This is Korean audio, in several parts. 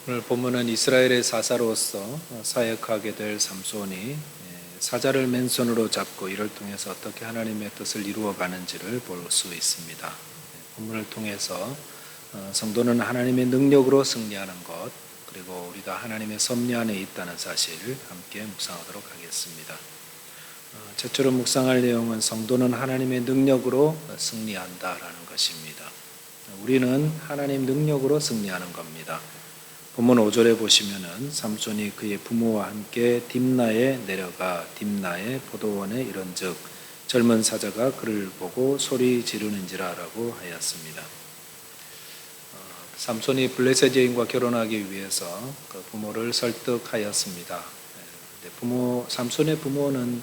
오늘 본문은 이스라엘의 사사로서 사역하게 될 삼손이 사자를 맨손으로 잡고 이를 통해서 어떻게 하나님의 뜻을 이루어가는지를 볼 수 있습니다. 본문을 통해서 성도는 하나님의 능력으로 승리하는 것, 그리고 우리가 하나님의 섭리 안에 있다는 사실을 함께 묵상하도록 하겠습니다. 첫째로 묵상할 내용은 성도는 하나님의 능력으로 승리한다라는 것입니다. 우리는 하나님 능력으로 승리하는 겁니다. 본문 5절에 보시면은 삼손이 그의 부모와 함께 딥나에 내려가 딥나의 포도원에 이른즉 젊은 사자가 그를 보고 소리 지르는지라라고 하였습니다. 삼손이 블레셋 여인과 결혼하기 위해서 그 부모를 설득하였습니다. 삼손의 부모는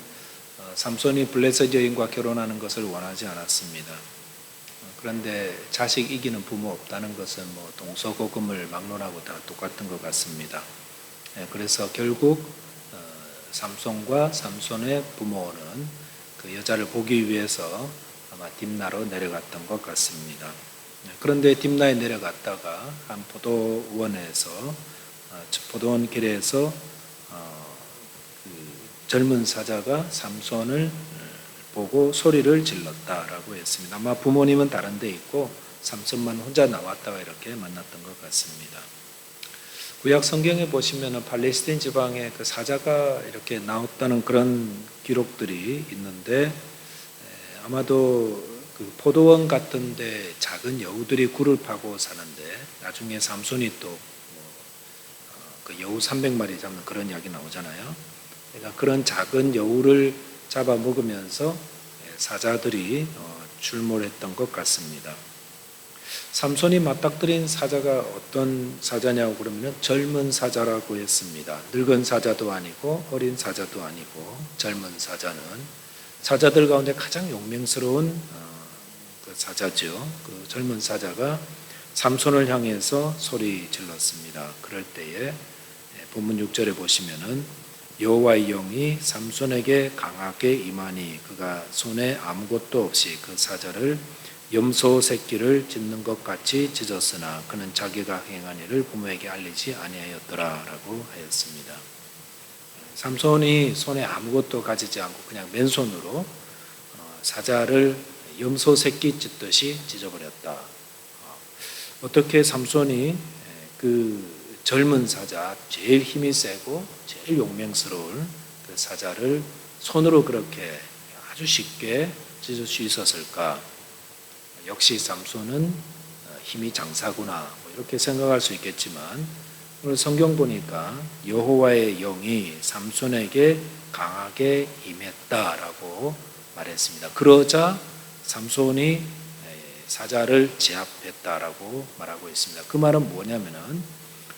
삼손이 블레셋 여인과 결혼하는 것을 원하지 않았습니다. 그런데 자식 이기는 부모 없다는 것은 동서고금을 막론하고 다 똑같은 것 같습니다. 그래서 결국 삼손과 삼손의 부모는 그 여자를 보기 위해서 아마 딥나로 내려갔던 것 같습니다. 그런데 딥나에 내려갔다가 한 포도원에서 포도원 길에서 젊은 사자가 삼손을 보고 소리를 질렀다라고 했습니다. 아마 부모님은 다른 데 있고 삼손만 혼자 나왔다가 이렇게 만났던 것 같습니다. 구약 성경에 보시면 팔레스타인 지방에 그 사자가 이렇게 나왔다는 그런 기록들이 있는데 아마도 그 포도원 같은데 작은 여우들이 굴을 파고 사는데 나중에 삼손이 또 그 여우 300마리 잡는 그런 이야기 나오잖아요. 그러니까 그런 작은 여우를 잡아먹으면서 사자들이 출몰했던 것 같습니다. 삼손이 맞닥뜨린 사자가 어떤 사자냐고 그러면 젊은 사자라고 했습니다. 늙은 사자도 아니고 어린 사자도 아니고 젊은 사자는 사자들 가운데 가장 용맹스러운 그 사자죠. 그 젊은 사자가 삼손을 향해서 소리 질렀습니다. 그럴 때에 본문 6절에 보시면은 여호와의 영이 삼손에게 강하게 임하니 그가 손에 아무것도 없이 그 사자를 염소 새끼를 찢는 것 같이 찢었으나 그는 자기가 행한 일을 부모에게 알리지 아니하였더라라고 하였습니다. 삼손이 손에 아무것도 가지지 않고 그냥 맨손으로 사자를 염소 새끼 찢듯이 찢어버렸다. 어떻게 삼손이 그 젊은 사자, 제일 힘이 세고 제일 용맹스러울 그 사자를 손으로 그렇게 아주 쉽게 찢을 수 있었을까? 역시 삼손은 힘이 장사구나 이렇게 생각할 수 있겠지만 오늘 성경 보니까 여호와의 영이 삼손에게 강하게 임했다라고 말했습니다. 그러자 삼손이 사자를 제압했다라고 말하고 있습니다. 그 말은 뭐냐면은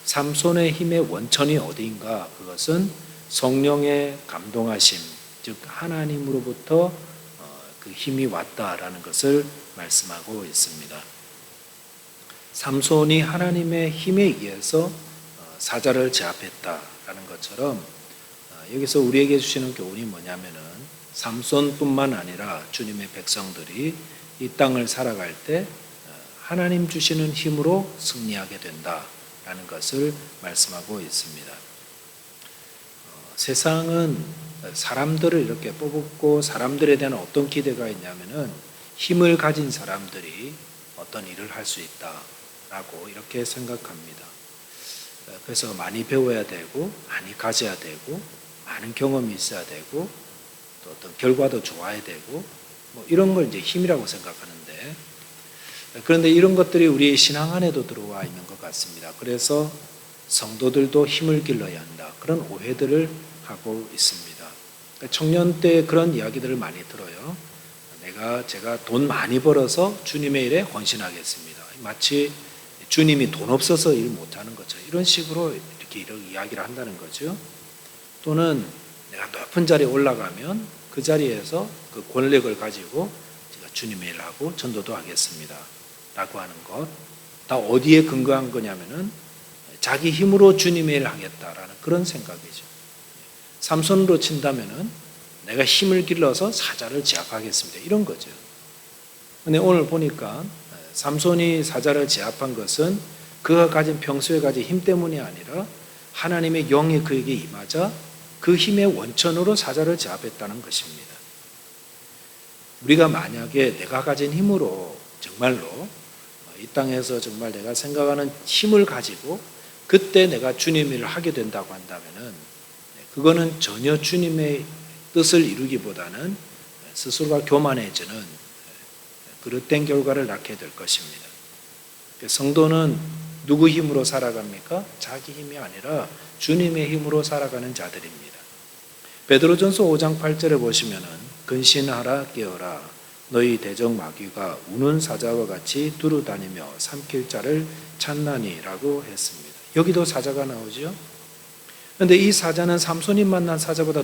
삼손의 힘의 원천이 어디인가? 그것은 성령의 감동하심, 즉 하나님으로부터 그 힘이 왔다라는 것을 말씀하고 있습니다. 삼손이 하나님의 힘에 의해서 사자를 제압했다라는 것처럼 여기서 우리에게 주시는 교훈이 뭐냐면은 삼손뿐만 아니라 주님의 백성들이 이 땅을 살아갈 때 하나님 주시는 힘으로 승리하게 된다. 라는 것을 말씀하고 있습니다. 세상은 사람들을 이렇게 뽑고 사람들에 대한 어떤 기대가 있냐면은 힘을 가진 사람들이 어떤 일을 할 수 있다라고 이렇게 생각합니다. 그래서 많이 배워야 되고 많이 가져야 되고 많은 경험이 있어야 되고 또 어떤 결과도 좋아야 되고 이런 걸 이제 힘이라고 생각하는데 그런데 이런 것들이 우리의 신앙 안에도 들어와 있는 것 같습니다. 그래서 성도들도 힘을 길러야 한다. 그런 오해들을 하고 있습니다. 청년 때 그런 이야기들을 많이 들어요. 제가 돈 많이 벌어서 주님의 일에 헌신하겠습니다. 마치 주님이 돈 없어서 일 못하는 것처럼 이런 식으로 이렇게 이야기를 한다는 거죠. 또는 내가 높은 자리에 올라가면 그 자리에서 그 권력을 가지고 제가 주님의 일을 하고 전도도 하겠습니다. 라고 하는 것, 다 어디에 근거한 거냐면은 자기 힘으로 주님의 일을 하겠다라는 그런 생각이죠. 삼손으로 친다면은 내가 힘을 길러서 사자를 제압하겠습니다. 이런 거죠. 근데 오늘 보니까 삼손이 사자를 제압한 것은 그가 가진 평소에 가진 힘 때문이 아니라 하나님의 영이 그에게 임하자 그 힘의 원천으로 사자를 제압했다는 것입니다. 우리가 만약에 내가 가진 힘으로 정말로 이 땅에서 정말 내가 생각하는 힘을 가지고 그때 내가 주님의 일을 하게 된다고 한다면은 그거는 전혀 주님의 뜻을 이루기보다는 스스로가 교만해지는 그릇된 결과를 낳게 될 것입니다. 성도는 누구 힘으로 살아갑니까? 자기 힘이 아니라 주님의 힘으로 살아가는 자들입니다. 베드로전서 5장 8절에 보시면은 근신하라 깨어라 너희 대적 마귀가 우는 사자와 같이 두루다니며 삼킬 자를 찾나니라고 했습니다. 여기도 사자가 나오죠. 그런데 이 사자는 삼손이 만난 사자보다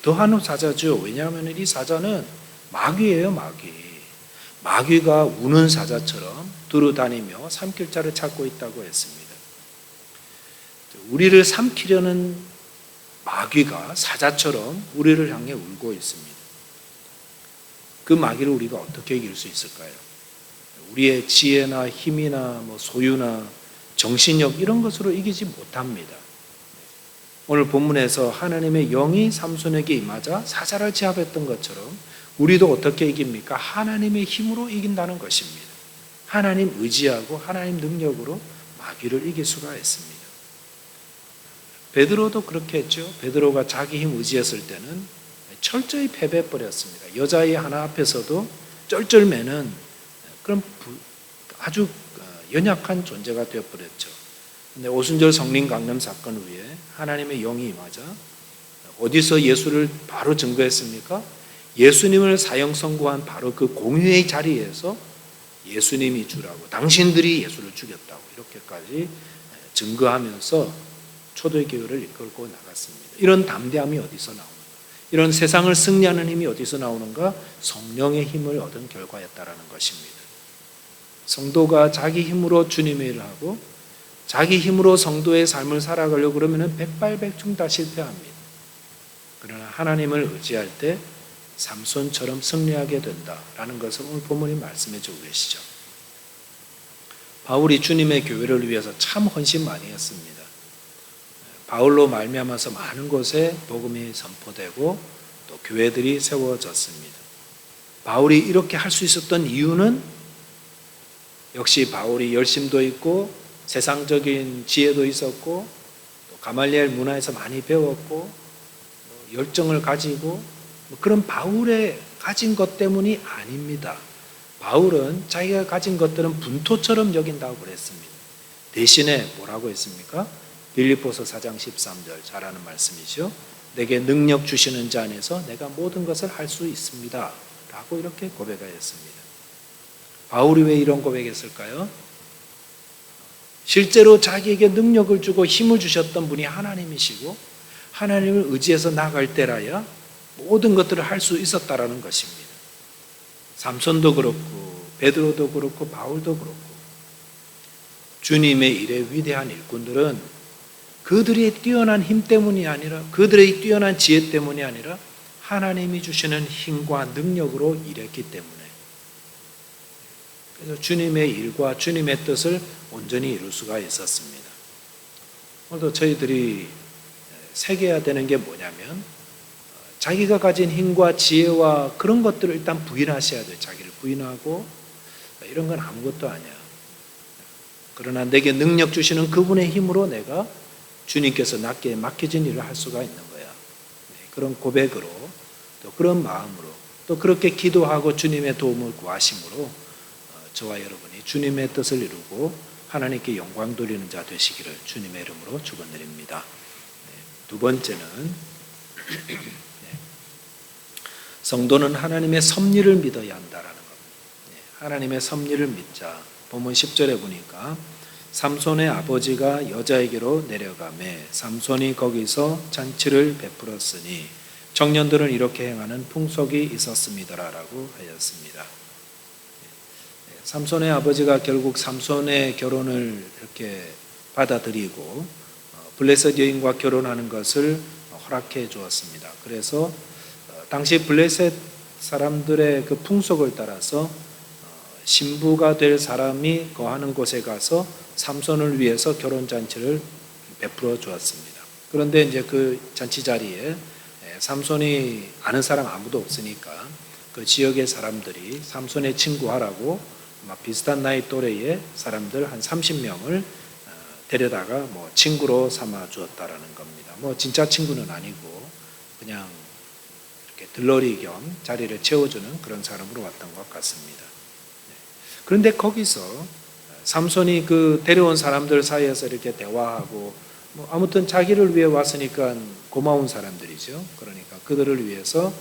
더한 사자죠. 왜냐하면 이 사자는 마귀예요, 마귀. 마귀가 우는 사자처럼 두루다니며 삼킬 자를 찾고 있다고 했습니다. 우리를 삼키려는 마귀가 사자처럼 우리를 향해 울고 있습니다. 그 마귀를 우리가 어떻게 이길 수 있을까요? 우리의 지혜나 힘이나 소유나 정신력 이런 것으로 이기지 못합니다. 오늘 본문에서 하나님의 영이 삼손에게 임하자 사자를 제압했던 것처럼 우리도 어떻게 이깁니까? 하나님의 힘으로 이긴다는 것입니다. 하나님 의지하고 하나님 능력으로 마귀를 이길 수가 있습니다. 베드로도 그렇게 했죠. 베드로가 자기 힘 의지했을 때는 철저히 패배해버렸습니다. 여자아이 하나 앞에서도 쩔쩔매는 그런 아주 연약한 존재가 되어버렸죠. 근데 오순절 성령 강림 사건 후에 하나님의 영이 임하자 어디서 예수를 바로 증거했습니까? 예수님을 사형 선고한 바로 그 공회의 자리에서 예수님이 주라고 당신들이 예수를 죽였다고 이렇게까지 증거하면서 초대의 교회를 이끌고 나갔습니다. 이런 담대함이 어디서 나오는가? 이런 세상을 승리하는 힘이 어디서 나오는가? 성령의 힘을 얻은 결과였다라는 것입니다. 성도가 자기 힘으로 주님의 일을 하고 자기 힘으로 성도의 삶을 살아가려고 그러면 백발백중 다 실패합니다. 그러나 하나님을 의지할 때 삼손처럼 승리하게 된다라는 것을 오늘 본문이 말씀해 주고 계시죠. 바울이 주님의 교회를 위해서 참 헌신 많이 했습니다. 바울로 말미암아서 많은 곳에 복음이 선포되고 또 교회들이 세워졌습니다. 바울이 이렇게 할 수 있었던 이유는 역시 바울이 열심도 있고 세상적인 지혜도 있었고 또 가말리엘 문화에서 많이 배웠고 열정을 가지고 그런 바울의 가진 것 때문이 아닙니다. 바울은 자기가 가진 것들은 분토처럼 여긴다고 그랬습니다. 대신에 뭐라고 했습니까? 빌립보서 4장 13절 잘 아는 말씀이죠. 내게 능력 주시는 자 안에서 내가 모든 것을 할 수 있습니다. 라고 이렇게 고백하였습니다. 바울이 왜 이런 고백했을까요? 실제로 자기에게 능력을 주고 힘을 주셨던 분이 하나님이시고 하나님을 의지해서 나갈 때라야 모든 것들을 할 수 있었다라는 것입니다. 삼손도 그렇고 베드로도 그렇고 바울도 그렇고 주님의 일에 위대한 일꾼들은 그들의 뛰어난 힘 때문이 아니라 그들의 뛰어난 지혜 때문이 아니라 하나님이 주시는 힘과 능력으로 일했기 때문에 그래서 주님의 일과 주님의 뜻을 온전히 이룰 수가 있었습니다. 오늘도 저희들이 새겨야 되는 게 뭐냐면 자기가 가진 힘과 지혜와 그런 것들을 일단 부인하셔야 돼요. 자기를 부인하고 이런 건 아무것도 아니야. 그러나 내게 능력 주시는 그분의 힘으로 내가 주님께서 나께 맡겨진 일을 할 수가 있는 거야. 그런 고백으로 또 그런 마음으로 또 그렇게 기도하고 주님의 도움을 구하심으로 저와 여러분이 주님의 뜻을 이루고 하나님께 영광 돌리는 자 되시기를 주님의 이름으로 축원드립니다. 두 번째는 성도는 하나님의 섭리를 믿어야 한다라는 겁니다. 하나님의 섭리를 믿자. 본문 10절에 보니까 삼손의 아버지가 여자에게로 내려가매 삼손이 거기서 잔치를 베풀었으니 청년들은 이렇게 행하는 풍속이 있었습니다라고 하였습니다. 삼손의 아버지가 결국 삼손의 결혼을 이렇게 받아들이고 블레셋 여인과 결혼하는 것을 허락해 주었습니다. 그래서 당시 블레셋 사람들의 그 풍속을 따라서 신부가 될 사람이 거하는 곳에 가서 삼손을 위해서 결혼잔치를 베풀어 주었습니다. 그런데 이제 그 잔치 자리에 삼손이 아는 사람 아무도 없으니까 그 지역의 사람들이 삼손의 친구하라고 비슷한 나이 또래의 사람들 한 30명을 데려다가 뭐 친구로 삼아 주었다라는 겁니다. 뭐 진짜 친구는 아니고 그냥 이렇게 들러리 겸 자리를 채워주는 그런 사람으로 왔던 것 같습니다. 그런데 거기서 삼손이 그 데려온 사람들 사이에서 이렇게 대화하고 뭐 아무튼 자기를 위해 왔으니까 고마운 사람들이죠. 그러니까 그들을 위해서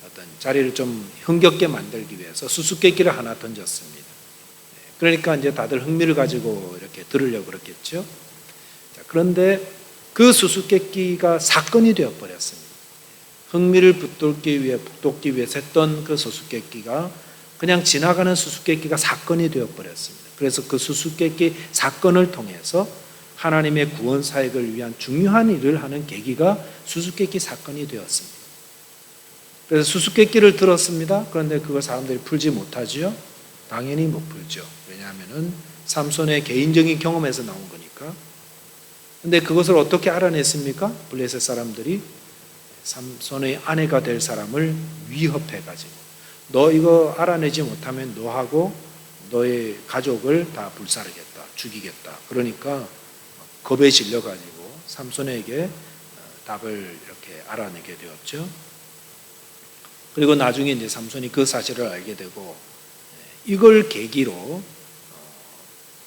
어떤 자리를 좀 흥겹게 만들기 위해서 수수께끼를 하나 던졌습니다. 그러니까 이제 다들 흥미를 가지고 이렇게 들으려고 그랬겠죠. 자, 그런데 그 수수께끼가 사건이 되어버렸습니다. 흥미를 북돋기 위해서 했던 그 수수께끼가 그냥 지나가는 수수께끼가 사건이 되어버렸습니다. 그래서 그 수수께끼 사건을 통해서 하나님의 구원 사역을 위한 중요한 일을 하는 계기가 수수께끼 사건이 되었습니다. 그래서 수수께끼를 들었습니다. 그런데 그걸 사람들이 풀지 못하지요. 당연히 못 풀죠. 왜냐하면 삼손의 개인적인 경험에서 나온 거니까. 그런데 그것을 어떻게 알아냈습니까? 블레셋 사람들이 삼손의 아내가 될 사람을 위협해가지고 너 이거 알아내지 못하면 너하고 너의 가족을 다 불사르겠다, 죽이겠다. 그러니까 겁에 질려가지고 삼손에게 답을 이렇게 알아내게 되었죠. 그리고 나중에 이제 삼손이 그 사실을 알게 되고 이걸 계기로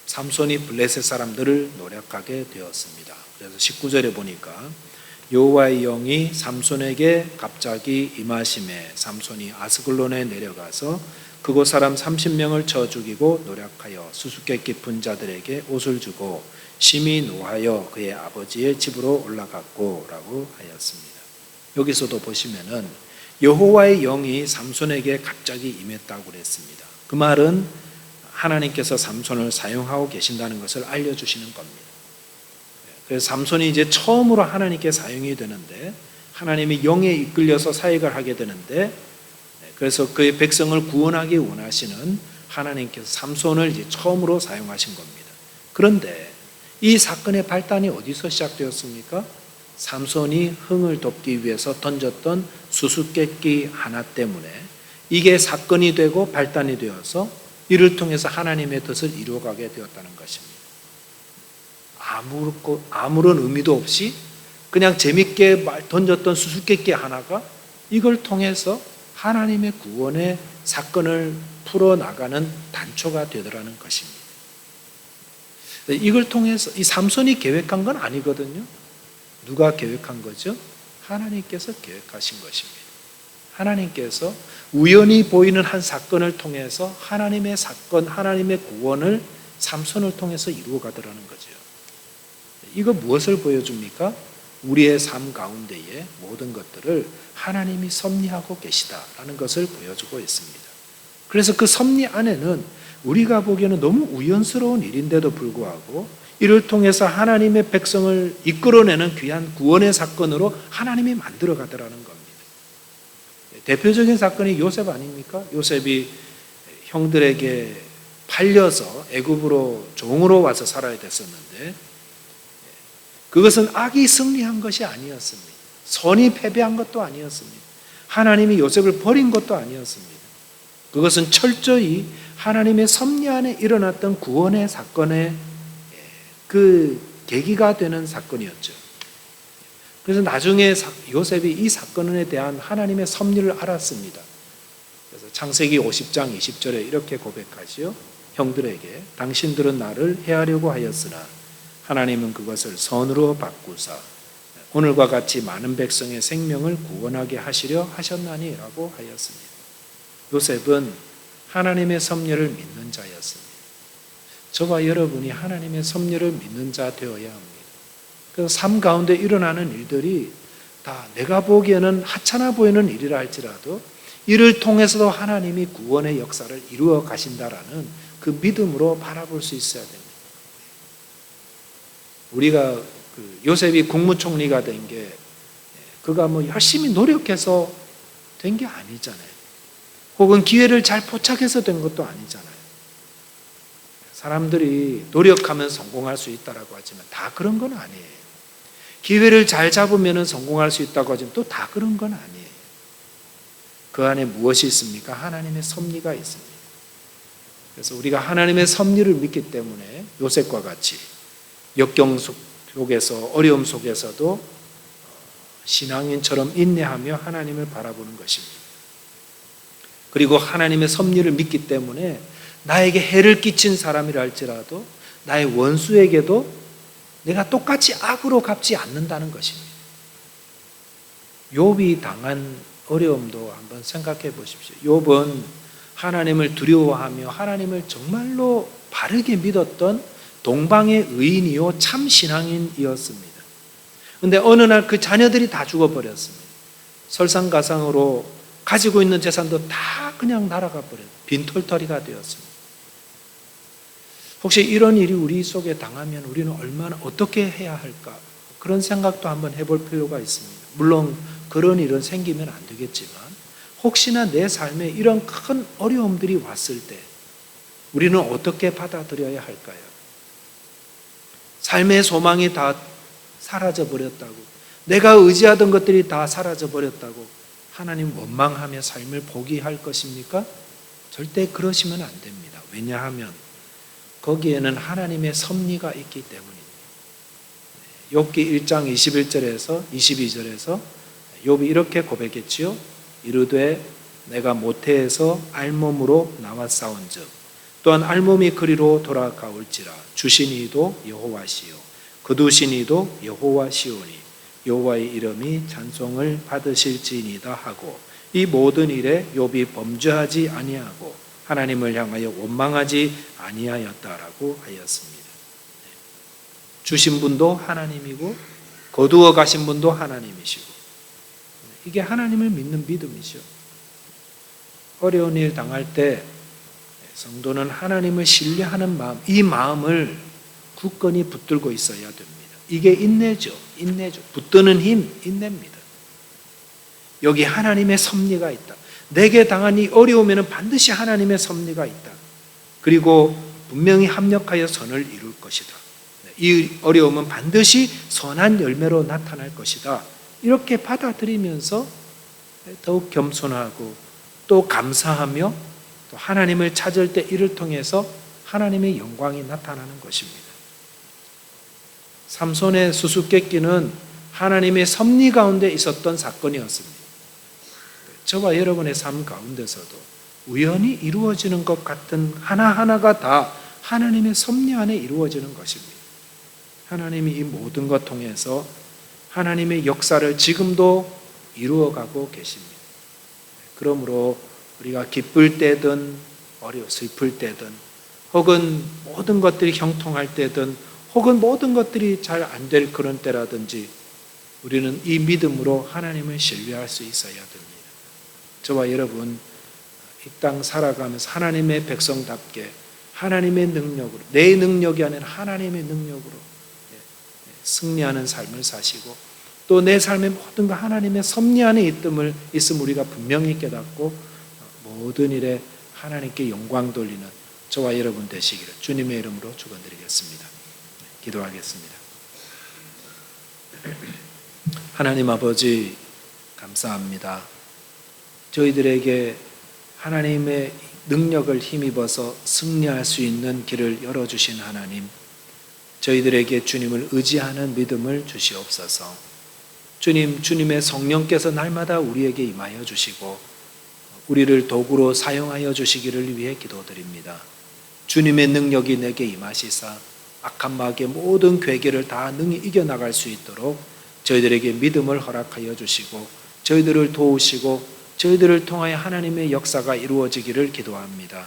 삼손이 블레셋 사람들을 노력하게 되었습니다. 그래서 19절에 보니까 여호와의 영이 삼손에게 갑자기 임하심에 삼손이 아스글론에 내려가서 그곳 사람 30명을 쳐 죽이고 노력하여 수수께끼 푼 자들에게 옷을 주고 심히 노하여 그의 아버지의 집으로 올라갔고 라고 하였습니다. 여기서도 보시면은 여호와의 영이 삼손에게 갑자기 임했다고 그랬습니다. 그 말은 하나님께서 삼손을 사용하고 계신다는 것을 알려주시는 겁니다. 그래서 삼손이 이제 처음으로 하나님께 사용이 되는데 하나님이 영에 이끌려서 사역을 하게 되는데 그래서 그의 백성을 구원하기 원하시는 하나님께서 삼손을 이제 처음으로 사용하신 겁니다. 그런데 이 사건의 발단이 어디서 시작되었습니까? 삼손이 흥을 돋기 위해서 던졌던 수수께끼 하나 때문에 이게 사건이 되고 발단이 되어서 이를 통해서 하나님의 뜻을 이루어가게 되었다는 것입니다. 아무런 의미도 없이 그냥 재밌게 던졌던 수수께끼 하나가 이걸 통해서 하나님의 구원의 사건을 풀어나가는 단초가 되더라는 것입니다. 이걸 통해서 이 삼손이 계획한 건 아니거든요. 누가 계획한 거죠? 하나님께서 계획하신 것입니다. 하나님께서 우연히 보이는 한 사건을 통해서 하나님의 사건, 하나님의 구원을 삼손을 통해서 이루어가더라는 거죠. 이거 무엇을 보여줍니까? 우리의 삶 가운데의 모든 것들을 하나님이 섭리하고 계시다라는 것을 보여주고 있습니다. 그래서 그 섭리 안에는 우리가 보기에는 너무 우연스러운 일인데도 불구하고 이를 통해서 하나님의 백성을 이끌어내는 귀한 구원의 사건으로 하나님이 만들어 가더라는 겁니다. 대표적인 사건이 요셉 아닙니까? 요셉이 형들에게 팔려서 애굽으로 종으로 와서 살아야 됐었는데 그것은 악이 승리한 것이 아니었습니다. 선이 패배한 것도 아니었습니다. 하나님이 요셉을 버린 것도 아니었습니다. 그것은 철저히 하나님의 섭리 안에 일어났던 구원의 사건의 그 계기가 되는 사건이었죠. 그래서 나중에 요셉이 이 사건에 대한 하나님의 섭리를 알았습니다. 그래서 창세기 50장 20절에 이렇게 고백하지요. 형들에게 당신들은 나를 해하려고 하였으나 하나님은 그것을 선으로 바꾸사 오늘과 같이 많은 백성의 생명을 구원하게 하시려 하셨나니라고 하였습니다. 요셉은 하나님의 섭리를 믿는 자였습니다. 저와 여러분이 하나님의 섭리를 믿는 자 되어야 합니다. 그래서 삶 가운데 일어나는 일들이 다 내가 보기에는 하찮아 보이는 일이라 할지라도 이를 통해서도 하나님이 구원의 역사를 이루어 가신다라는 그 믿음으로 바라볼 수 있어야 됩니다. 우리가 요셉이 국무총리가 된 게 그가 뭐 열심히 노력해서 된 게 아니잖아요. 혹은 기회를 잘 포착해서 된 것도 아니잖아요. 사람들이 노력하면 성공할 수 있다라고 하지만 다 그런 건 아니에요. 기회를 잘 잡으면 성공할 수 있다고 하지만 또 다 그런 건 아니에요. 그 안에 무엇이 있습니까? 하나님의 섭리가 있습니다. 그래서 우리가 하나님의 섭리를 믿기 때문에 요셉과 같이 역경 속에서 어려움 속에서도 신앙인처럼 인내하며 하나님을 바라보는 것입니다. 그리고 하나님의 섭리를 믿기 때문에 나에게 해를 끼친 사람이라 할지라도 나의 원수에게도 내가 똑같이 악으로 갚지 않는다는 것입니다. 욥이 당한 어려움도 한번 생각해 보십시오. 욥은 하나님을 두려워하며 하나님을 정말로 바르게 믿었던 동방의 의인이요 참 신앙인이었습니다. 그런데 어느 날 그 자녀들이 다 죽어버렸습니다. 설상가상으로 가지고 있는 재산도 다 그냥 날아가 버렸어요. 빈털터리가 되었습니다. 혹시 이런 일이 우리 속에 당하면 우리는 얼마나 어떻게 해야 할까? 그런 생각도 한번 해볼 필요가 있습니다. 물론 그런 일은 생기면 안 되겠지만 혹시나 내 삶에 이런 큰 어려움들이 왔을 때 우리는 어떻게 받아들여야 할까요? 삶의 소망이 다 사라져버렸다고, 내가 의지하던 것들이 다 사라져버렸다고 하나님 원망하며 삶을 포기할 것입니까? 절대 그러시면 안 됩니다. 왜냐하면 거기에는 하나님의 섭리가 있기 때문입니다. 욥기 1장 21절에서 22절에서 욥이 이렇게 고백했지요. 이르되 내가 모태에서 알몸으로 나왔사온즉 또한 알몸이 그리로 돌아가올지라 주신 이도 여호와시요 거두신 이도 여호와시오니 여호와의 이름이 찬송을 받으실지니이다 하고 이 모든 일에 욥이 범죄하지 아니하고 하나님을 향하여 원망하지 아니하였다라고 하였습니다. 주신 분도 하나님이고 거두어 가신 분도 하나님이시고 이게 하나님을 믿는 믿음이죠. 어려운 일 당할 때 성도는 하나님을 신뢰하는 마음, 이 마음을 굳건히 붙들고 있어야 됩니다. 이게 인내죠. 붙드는 힘, 인내입니다. 여기 하나님의 섭리가 있다. 내게 당한 이 어려움에는 반드시 하나님의 섭리가 있다. 그리고 분명히 합력하여 선을 이룰 것이다. 이 어려움은 반드시 선한 열매로 나타날 것이다. 이렇게 받아들이면서 더욱 겸손하고 또 감사하며 또 하나님을 찾을 때 이를 통해서 하나님의 영광이 나타나는 것입니다. 삼손의 수수께끼는 하나님의 섭리 가운데 있었던 사건이었습니다. 저와 여러분의 삶 가운데서도 우연히 이루어지는 것 같은 하나하나가 다 하나님의 섭리 안에 이루어지는 것입니다. 하나님이 이 모든 것 통해서 하나님의 역사를 지금도 이루어가고 계십니다. 그러므로 우리가 기쁠 때든 슬플 때든 혹은 모든 것들이 형통할 때든 혹은 모든 것들이 잘 안 될 그런 때라든지 우리는 이 믿음으로 하나님을 신뢰할 수 있어야 됩니다. 저와 여러분 이 땅 살아가면서 하나님의 백성답게 하나님의 능력으로, 내 능력이 아닌 하나님의 능력으로 승리하는 삶을 사시고 또 내 삶의 모든 것 하나님의 섭리 안에 있음을 우리가 분명히 깨닫고 모든 일에 하나님께 영광 돌리는 저와 여러분 되시기를 주님의 이름으로 축원드리겠습니다. 기도하겠습니다. 하나님 아버지 감사합니다. 저희들에게 하나님의 능력을 힘입어서 승리할 수 있는 길을 열어주신 하나님, 저희들에게 주님을 의지하는 믿음을 주시옵소서. 주님의 성령께서 날마다 우리에게 임하여 주시고 우리를 도구로 사용하여 주시기를 위해 기도드립니다. 주님의 능력이 내게 임하시사 악한 마귀의 모든 괴계를 다 능히 이겨나갈 수 있도록 저희들에게 믿음을 허락하여 주시고 저희들을 도우시고 저희들을 통하여 하나님의 역사가 이루어지기를 기도합니다.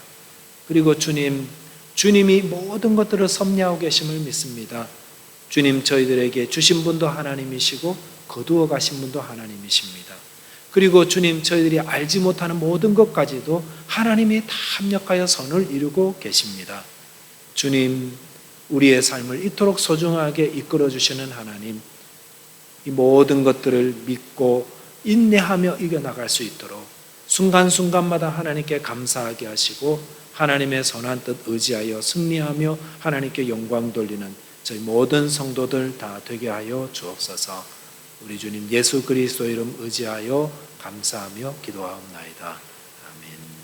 그리고 주님이 모든 것들을 섭리하고 계심을 믿습니다. 주님 저희들에게 주신 분도 하나님이시고 거두어 가신 분도 하나님이십니다. 그리고 주님 저희들이 알지 못하는 모든 것까지도 하나님이 다 합력하여 선을 이루고 계십니다. 주님 우리의 삶을 이토록 소중하게 이끌어 주시는 하나님, 이 모든 것들을 믿고 인내하며 이겨나갈 수 있도록 순간순간마다 하나님께 감사하게 하시고 하나님의 선한 뜻 의지하여 승리하며 하나님께 영광 돌리는 저희 모든 성도들 다 되게 하여 주옵소서. 우리 주님 예수 그리스도 이름 의지하여 감사하며 기도하옵나이다. 아멘.